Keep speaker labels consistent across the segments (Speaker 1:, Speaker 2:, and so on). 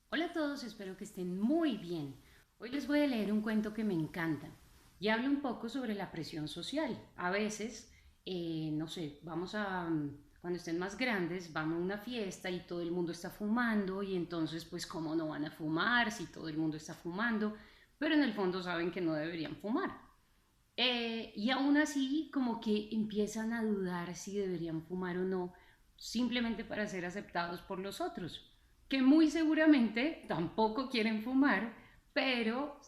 Speaker 1: Hola a todos, espero que estén muy bien. Hoy les voy a leer un cuento que me encanta y habla un poco sobre la presión social. A veces, no sé, cuando estén más grandes, van a una fiesta y todo el mundo está fumando y entonces, pues, ¿cómo no van a fumar si todo el mundo está fumando? Pero en el fondo saben que no deberían fumar. Y aún así, como que empiezan a dudar si deberían fumar o no, simplemente para ser aceptados por los otros, que muy seguramente tampoco quieren fumar, pero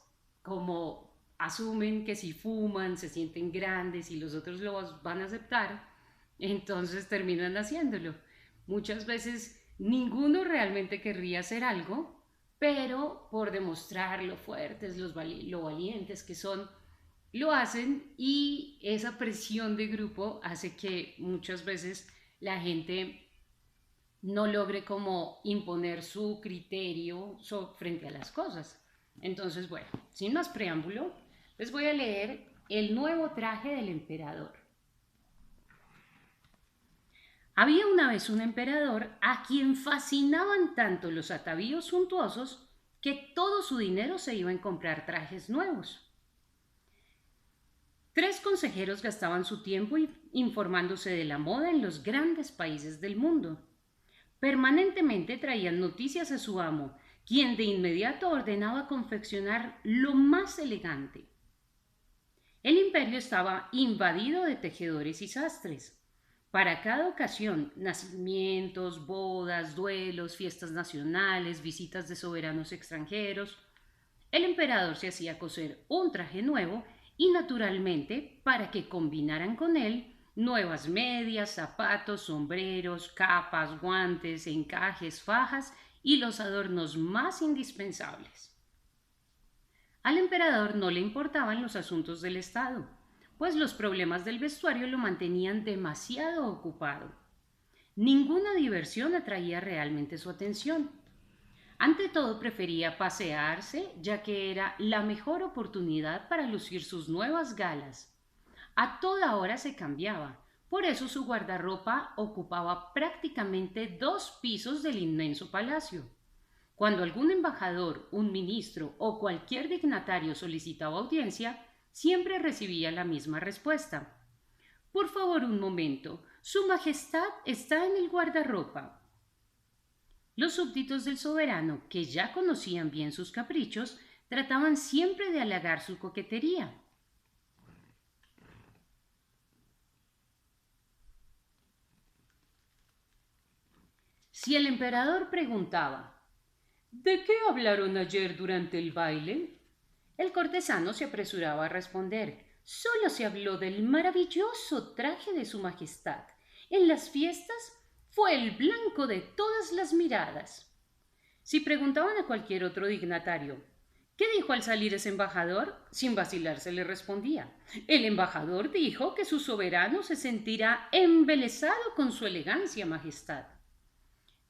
Speaker 1: como asumen que si fuman se sienten grandes y los otros los van a aceptar, entonces terminan haciéndolo. Muchas veces ninguno realmente querría hacer algo, pero por demostrar lo fuertes, lo valientes que son, lo hacen y esa presión de grupo hace que muchas veces la gente no logre como imponer su criterio frente a las cosas. Entonces, bueno, sin más preámbulo, les voy a leer el nuevo traje del emperador. Había una vez un emperador a quien fascinaban tanto los atavíos suntuosos que todo su dinero se iba en comprar trajes nuevos. Tres consejeros gastaban su tiempo informándose de la moda en los grandes países del mundo. Permanentemente traían noticias a su amo, quien de inmediato ordenaba confeccionar lo más elegante. El imperio estaba invadido de tejedores y sastres. Para cada ocasión, nacimientos, bodas, duelos, fiestas nacionales, visitas de soberanos extranjeros, el emperador se hacía coser un traje nuevo y naturalmente para que combinaran con él nuevas medias, zapatos, sombreros, capas, guantes, encajes, fajas y los adornos más indispensables. Al emperador no le importaban los asuntos del Estado, pues los problemas del vestuario lo mantenían demasiado ocupado. Ninguna diversión atraía realmente su atención. Ante todo prefería pasearse, ya que era la mejor oportunidad para lucir sus nuevas galas. A toda hora se cambiaba, por eso su guardarropa ocupaba prácticamente 2 pisos del inmenso palacio. Cuando algún embajador, un ministro o cualquier dignatario solicitaba audiencia, siempre recibía la misma respuesta. Por favor, un momento. Su Majestad está en el guardarropa. Los súbditos del soberano, que ya conocían bien sus caprichos, trataban siempre de halagar su coquetería. Si el emperador preguntaba, ¿de qué hablaron ayer durante el baile? El cortesano se apresuraba a responder, solo se habló del maravilloso traje de su majestad. En las fiestas fue el blanco de todas las miradas. Si preguntaban a cualquier otro dignatario, ¿qué dijo al salir ese embajador? Sin vacilar se le respondía. El embajador dijo que su soberano se sentirá embelesado con su elegancia, majestad.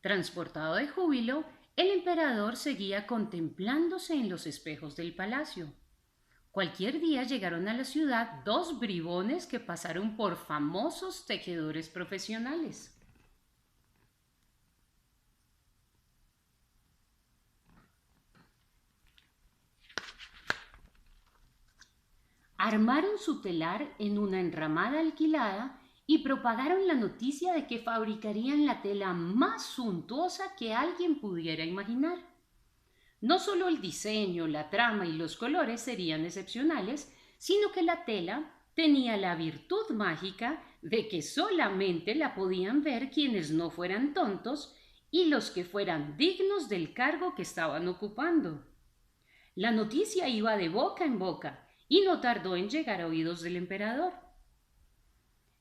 Speaker 1: Transportado de júbilo, el emperador seguía contemplándose en los espejos del palacio. Cualquier día llegaron a la ciudad 2 bribones que pasaron por famosos tejedores profesionales. Armaron su telar en una enramada alquilada y propagaron la noticia de que fabricarían la tela más suntuosa que alguien pudiera imaginar. No solo el diseño, la trama y los colores serían excepcionales, sino que la tela tenía la virtud mágica de que solamente la podían ver quienes no fueran tontos y los que fueran dignos del cargo que estaban ocupando. La noticia iba de boca en boca y no tardó en llegar a oídos del emperador.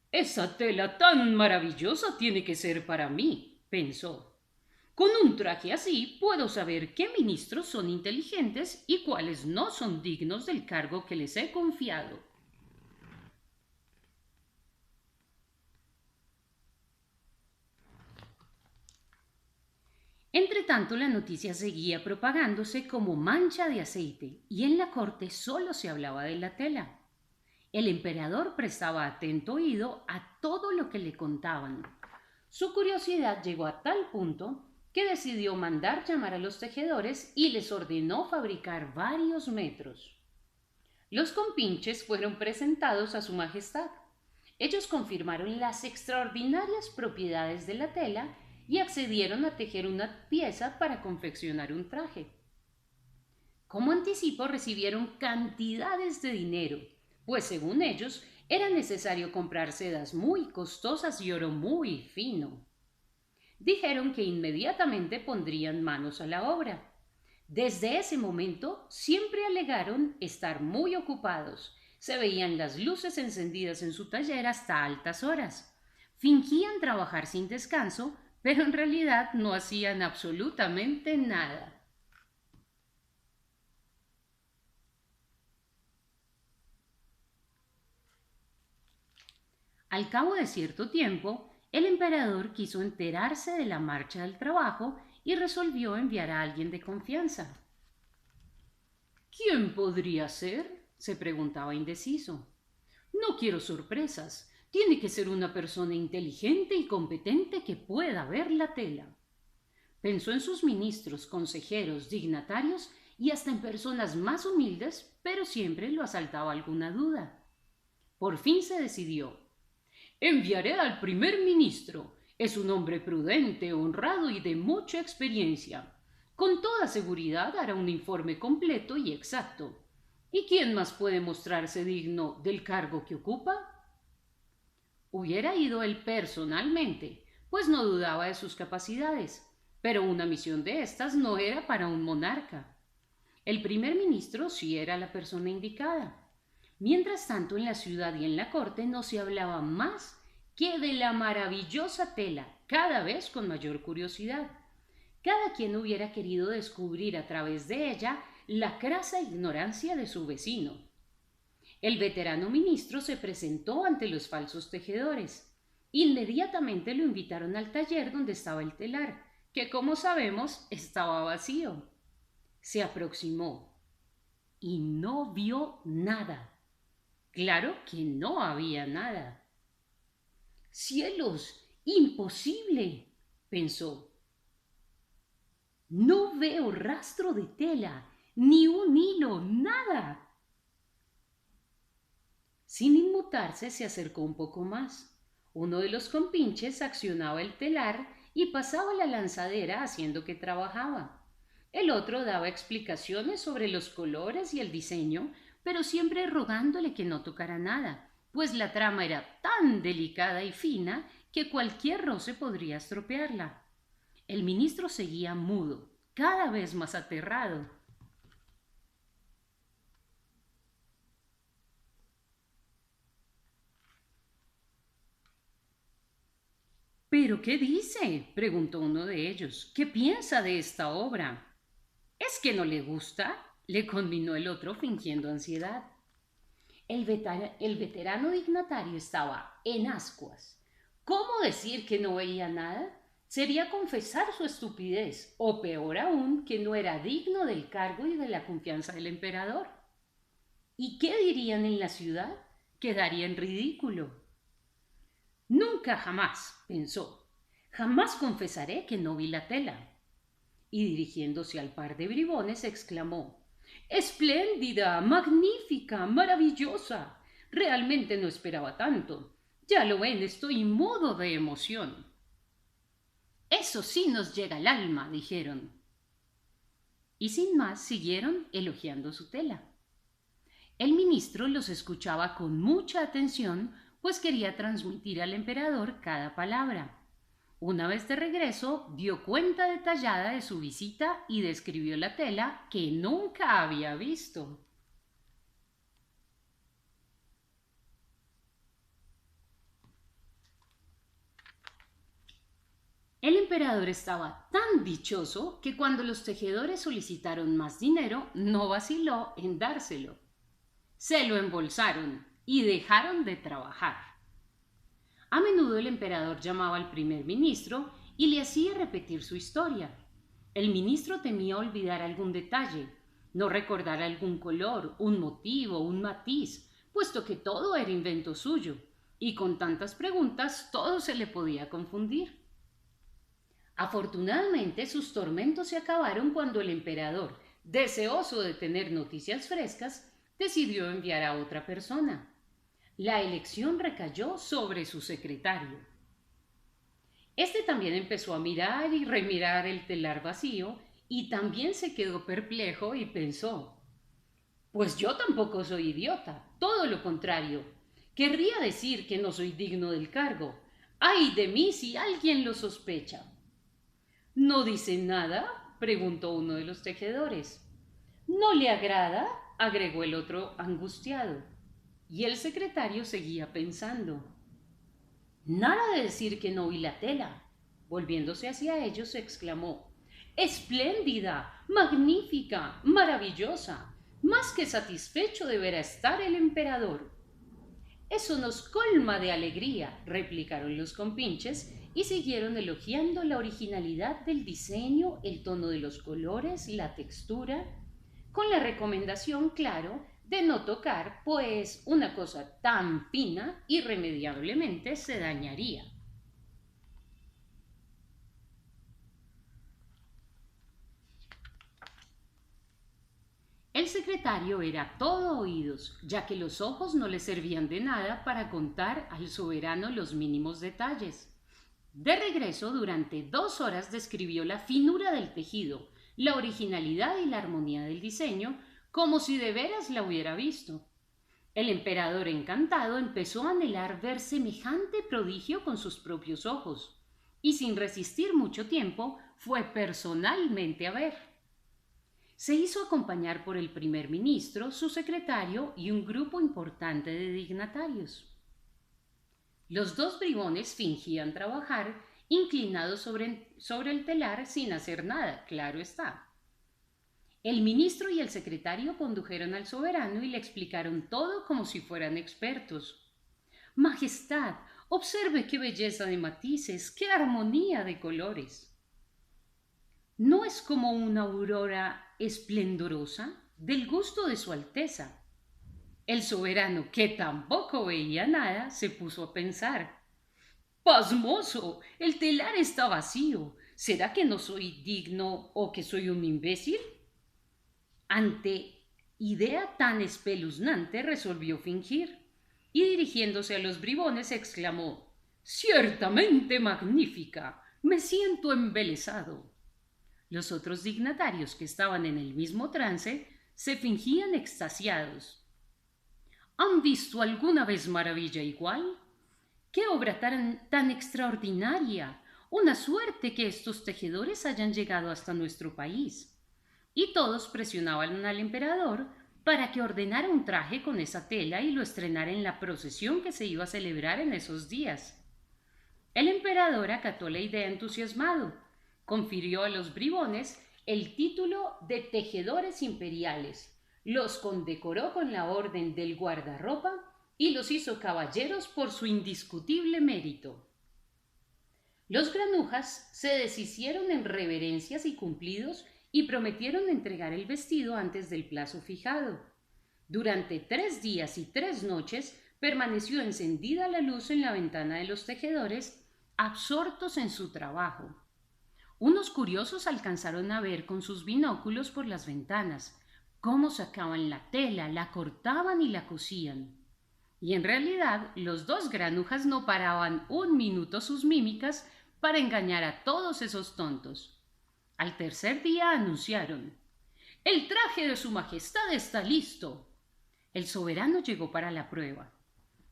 Speaker 1: Esa tela tan maravillosa tiene que ser para mí, pensó. Con un traje así puedo saber qué ministros son inteligentes y cuáles no son dignos del cargo que les he confiado. Entretanto, la noticia seguía propagándose como mancha de aceite y en la corte solo se hablaba de la tela. El emperador prestaba atento oído a todo lo que le contaban. Su curiosidad llegó a tal punto que decidió mandar llamar a los tejedores y les ordenó fabricar varios metros. Los compinches fueron presentados a su majestad. Ellos confirmaron las extraordinarias propiedades de la tela y accedieron a tejer una pieza para confeccionar un traje. Como anticipo recibieron cantidades de dinero, pues según ellos era necesario comprar sedas muy costosas y oro muy fino. Dijeron que inmediatamente pondrían manos a la obra. Desde ese momento siempre alegaron estar muy ocupados. Se veían las luces encendidas en su taller hasta altas horas. Fingían trabajar sin descanso, pero en realidad no hacían absolutamente nada. Al cabo de cierto tiempo, el emperador quiso enterarse de la marcha del trabajo y resolvió enviar a alguien de confianza. ¿Quién podría ser?, se preguntaba indeciso. No quiero sorpresas. Tiene que ser una persona inteligente y competente que pueda ver la tela. Pensó en sus ministros, consejeros, dignatarios y hasta en personas más humildes, pero siempre lo asaltaba alguna duda. Por fin se decidió. Enviaré al primer ministro. Es un hombre prudente, honrado y de mucha experiencia. Con toda seguridad hará un informe completo y exacto. ¿Y quién más puede mostrarse digno del cargo que ocupa? Hubiera ido él personalmente, pues no dudaba de sus capacidades, pero una misión de estas no era para un monarca. El primer ministro sí era la persona indicada. Mientras tanto, en la ciudad y en la corte no se hablaba más que de la maravillosa tela, cada vez con mayor curiosidad. Cada quien hubiera querido descubrir a través de ella la crasa ignorancia de su vecino. El veterano ministro se presentó ante los falsos tejedores. Inmediatamente lo invitaron al taller donde estaba el telar, que como sabemos estaba vacío. Se aproximó y no vio nada. Claro que no había nada. ¡Cielos! ¡Imposible!, pensó. No veo rastro de tela, ni un hilo, nada. Sin inmutarse, se acercó un poco más. Uno de los compinches accionaba el telar y pasaba la lanzadera haciendo que trabajaba. El otro daba explicaciones sobre los colores y el diseño, pero siempre rogándole que no tocara nada, pues la trama era tan delicada y fina que cualquier roce podría estropearla. El ministro seguía mudo, cada vez más aterrado. ¿Pero qué dice?, preguntó uno de ellos. ¿Qué piensa de esta obra? ¿Es que no le gusta?, le conminó el otro fingiendo ansiedad. El veterano dignatario estaba en ascuas. ¿Cómo decir que no veía nada? Sería confesar su estupidez, o peor aún, que no era digno del cargo y de la confianza del emperador. ¿Y qué dirían en la ciudad? Quedaría en ridículo. Nunca jamás, pensó, jamás confesaré que no vi la tela. Y dirigiéndose al par de bribones exclamó: ¡Espléndida, magnífica, maravillosa! Realmente no esperaba tanto. Ya lo ven, estoy mudo de emoción. Eso sí nos llega al alma, dijeron. Y sin más siguieron elogiando su tela. El ministro los escuchaba con mucha atención, pues quería transmitir al emperador cada palabra. Una vez de regreso, dio cuenta detallada de su visita y describió la tela que nunca había visto. El emperador estaba tan dichoso que cuando los tejedores solicitaron más dinero, no vaciló en dárselo. Se lo embolsaron y dejaron de trabajar. A menudo el emperador llamaba al primer ministro y le hacía repetir su historia. El ministro temía olvidar algún detalle, no recordar algún color, un motivo, un matiz, puesto que todo era invento suyo, y con tantas preguntas todo se le podía confundir. Afortunadamente, sus tormentos se acabaron cuando el emperador, deseoso de tener noticias frescas, decidió enviar a otra persona. La elección recayó sobre su secretario. Este también empezó a mirar y remirar el telar vacío y también se quedó perplejo y pensó, pues yo tampoco soy idiota, todo lo contrario. Querría decir que no soy digno del cargo. ¡Ay de mí si alguien lo sospecha! ¿No dice nada? Preguntó uno de los tejedores. ¿No le agrada? Agregó el otro angustiado. Y el secretario seguía pensando. Nada de decir que no vi la tela. Volviéndose hacia ellos, exclamó. Espléndida, magnífica, maravillosa. Más que satisfecho deberá estar el emperador. Eso nos colma de alegría, replicaron los compinches y siguieron elogiando la originalidad del diseño, el tono de los colores, la textura, con la recomendación, claro, de no tocar, pues una cosa tan fina irremediablemente se dañaría. El secretario era todo oídos, ya que los ojos no le servían de nada para contar al soberano los mínimos detalles. De regreso, durante 2 horas describió la finura del tejido, la originalidad y la armonía del diseño, como si de veras la hubiera visto. El emperador, encantado, empezó a anhelar ver semejante prodigio con sus propios ojos, y sin resistir mucho tiempo, fue personalmente a ver. Se hizo acompañar por el primer ministro, su secretario y un grupo importante de dignatarios. Los dos bribones fingían trabajar, inclinados sobre el telar sin hacer nada, claro está. El ministro y el secretario condujeron al soberano y le explicaron todo como si fueran expertos. Majestad, observe qué belleza de matices, qué armonía de colores. ¿No es como una aurora esplendorosa del gusto de su Alteza? El soberano, que tampoco veía nada, se puso a pensar. Pasmoso, el telar está vacío. ¿Será que no soy digno o que soy un imbécil? Ante idea tan espeluznante resolvió fingir y dirigiéndose a los bribones exclamó: Ciertamente magnífica. Me siento embelesado. Los otros dignatarios que estaban en el mismo trance se fingían extasiados. ¿Han visto alguna vez maravilla igual? ¡Qué obra tan extraordinaria! Una suerte que estos tejedores hayan llegado hasta nuestro país. Y todos presionaban al emperador para que ordenara un traje con esa tela y lo estrenara en la procesión que se iba a celebrar en esos días. El emperador acató la idea entusiasmado, confirió a los bribones el título de tejedores imperiales, los condecoró con la orden del guardarropa y los hizo caballeros por su indiscutible mérito. Los granujas se deshicieron en reverencias y cumplidos y prometieron entregar el vestido antes del plazo fijado. Durante 3 días y 3 noches permaneció encendida la luz en la ventana de los tejedores, absortos en su trabajo. Unos curiosos alcanzaron a ver con sus binóculos por las ventanas cómo sacaban la tela, la cortaban y la cosían. Y en realidad los dos granujas no paraban un minuto sus mímicas para engañar a todos esos tontos. Al tercer día anunciaron: «El traje de su majestad está listo». El soberano llegó para la prueba.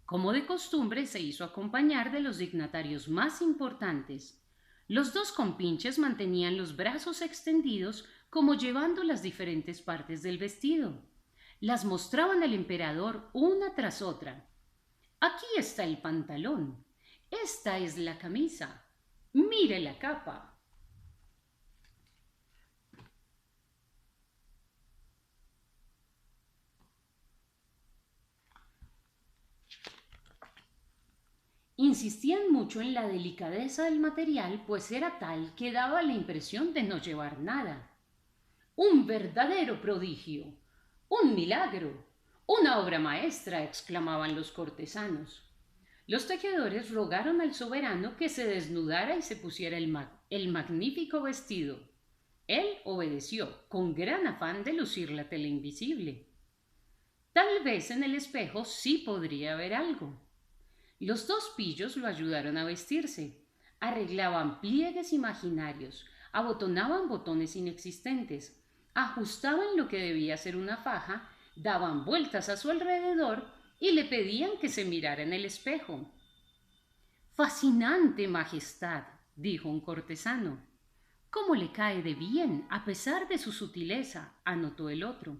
Speaker 1: Como de costumbre, se hizo acompañar de los dignatarios más importantes. Los dos compinches mantenían los brazos extendidos como llevando las diferentes partes del vestido. Las mostraban al emperador una tras otra. Aquí está el pantalón. Esta es la camisa. Mire la capa. Insistían mucho en la delicadeza del material, pues era tal que daba la impresión de no llevar nada. Un verdadero prodigio, un milagro, una obra maestra, exclamaban los cortesanos. Los tejedores rogaron al soberano que se desnudara y se pusiera el magnífico vestido. Él obedeció, con gran afán de lucir la tela invisible. Tal vez en el espejo sí podría ver algo. Los dos pillos lo ayudaron a vestirse. Arreglaban pliegues imaginarios, abotonaban botones inexistentes, ajustaban lo que debía ser una faja, daban vueltas a su alrededor y le pedían que se mirara en el espejo. Fascinante, Majestad, dijo un cortesano. ¿Cómo le cae de bien, a pesar de su sutileza?, anotó el otro.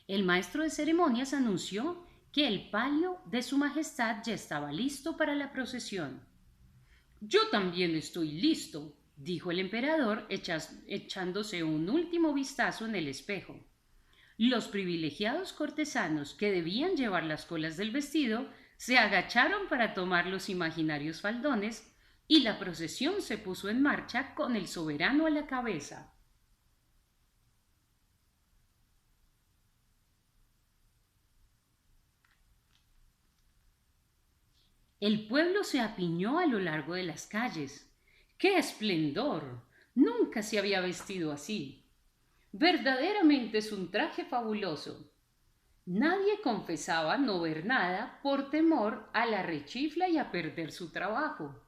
Speaker 1: El maestro de ceremonias anunció que el palio de su Majestad ya estaba listo para la procesión. Yo también estoy listo, dijo el emperador echándose un último vistazo en el espejo. Los privilegiados cortesanos que debían llevar las colas del vestido se agacharon para tomar los imaginarios faldones y la procesión se puso en marcha con el soberano a la cabeza. El pueblo se apiñó a lo largo de las calles. ¡Qué esplendor! Nunca se había vestido así. Verdaderamente es un traje fabuloso. Nadie confesaba no ver nada por temor a la rechifla y a perder su trabajo.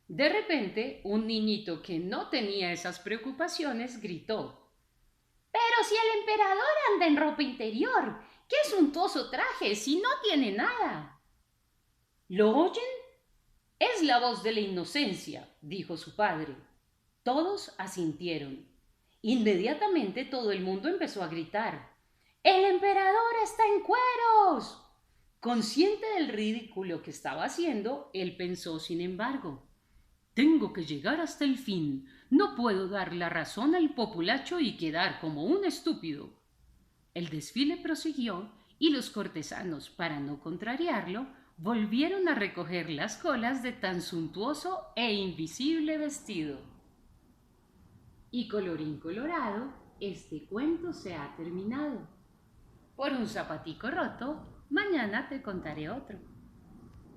Speaker 1: De repente, un niñito que no tenía esas preocupaciones gritó: «Pero si el emperador anda en ropa interior, qué suntuoso traje si no tiene nada». ¿Lo oyen? Es la voz de la inocencia, dijo su padre. Todos asintieron. Inmediatamente todo el mundo empezó a gritar: «¡El emperador está en cueros!». Consciente del ridículo que estaba haciendo, él pensó, sin embargo: «Tengo que llegar hasta el fin. No puedo dar la razón al populacho y quedar como un estúpido». El desfile prosiguió y los cortesanos, para no contrariarlo, volvieron a recoger las colas de tan suntuoso e invisible vestido. Y colorín colorado, este cuento se ha terminado. Por un zapatico roto, mañana te contaré otro.